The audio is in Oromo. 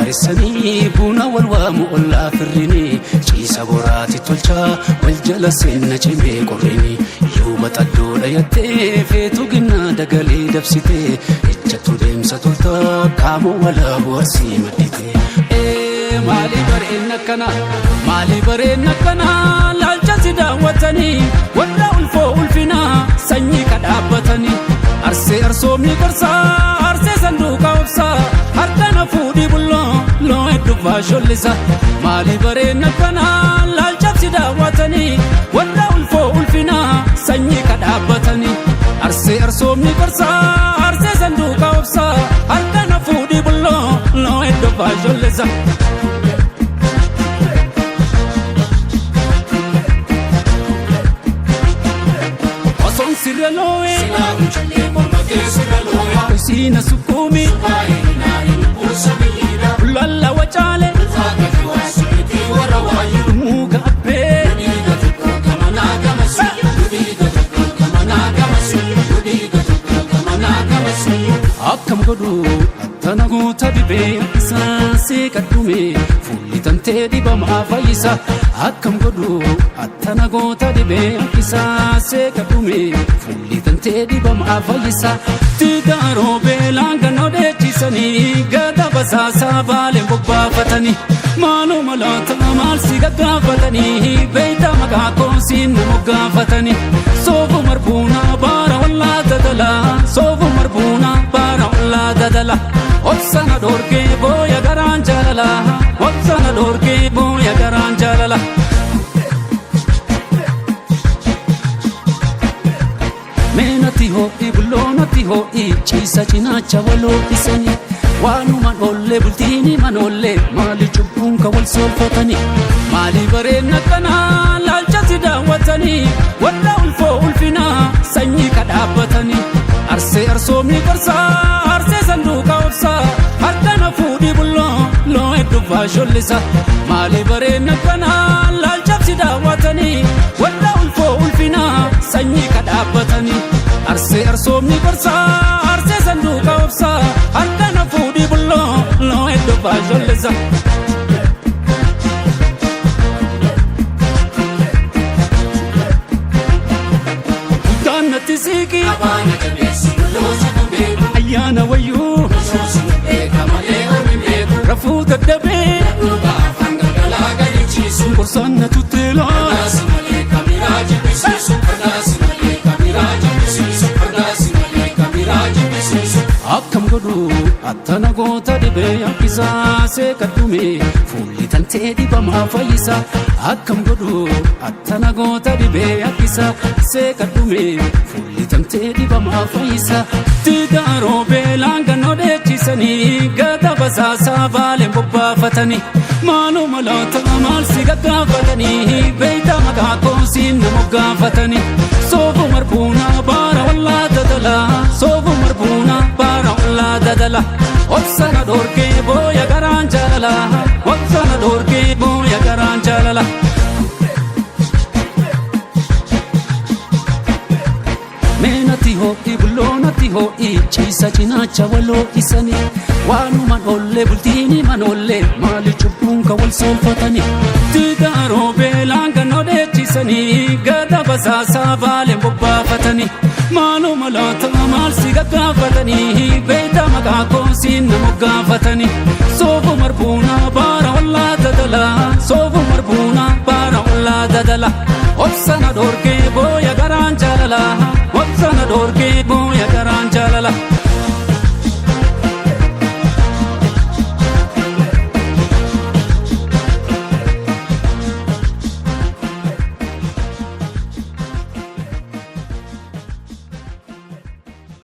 Waresani buna walwamu olla firrini ciisa boraati tolcha wal jala seenna cimee qorrini yoo baxaddoodha yattee feetu ginnaa dagalee dabsite ejjattu deemsa tolta qaama walaa boharsii maddite maali bareenna kana laalcha si daawwatanii warra ulfoo ulfinaa sanyii kadhaabbatanii arsee arsoomni gorsaa arsee sanduuqa obsaa harkana fuudhii bulloo loo hedduufaa shollisa maali bareenna kana laalcha si daawwatanii warra ulfoo ulfinaa sanyii kadhaabbatanii arsee arsoomni gorsaa arsee sanduuqa obsaa harkana fuudhii bulloo loo hedduufaa shollisa Siraloe, Sina sukumi, Lalla wachale, Muga pe, Akkam godu tanagu tabibe saase kadume fulli tante dibama faisa akkam godu tanagu tabibe saase kadume fulli tante dibama faisa tidaro belanga nodechisani gada basasa bale bobbafatani malu malata mal sigagafatani beita magako sin mugafatani sofu marbuna bara walla dadala sofu marbuna la dadala otsana dorke boya garan jalala otsana dorke boya garan jalala menati ho ibulonati ho ichisa chinacha walo isani wanu manolle bultini manolle mali chubunka wal solfatani mali bareenna kana lalcha sidawatani walla ulfo ulfina sanyi kadhaabbatani arsee arsoomni gorsaa arsee sanduuqa obsaa harkana fuudhii bulloo loo hedduufaa shollisa maali bareenna kana laalcha si daawwatanii walla ulfoo ulfinaa sanyii kadhaabbatanii arsee arsoomni gorsaa arsee sanduuqa obsaa harkana fuudhii bulloo loo hedduufaa shollisa Siki Ayana wayu Rafu daddabe Kursana tutela Akkam godu attana goota dibe yakkisaase kaddume fulli tantee dibama fayyisa akkam godu attana goota dibe yakkisaase kaddume fulli tantee dibama fayyisa tidaaroo beelanga nodechisanii gada basaasaa baaleen bobbaafatanii maalu maloota maal si gaggaafatanii beeyta maqaakoo siin na moggaafatanii soofu marbuuna baara wallaa dadala soofu marbuuna baara wallaa dadala otsana dorke boya garan jalala otsana dorke boya garan jalala menati ho ibulonati ho ichisa chinacha walo isani wanu manolle bultini manolle mali chubunka wal solfatani tidaro belanga nodechisani gada basasa bale bobbafatani malu malata mal sigagafatani beita magako sin mugafatani sofu marbuna bara walla dadala sofu marbuna bara walla dadala otsana dorke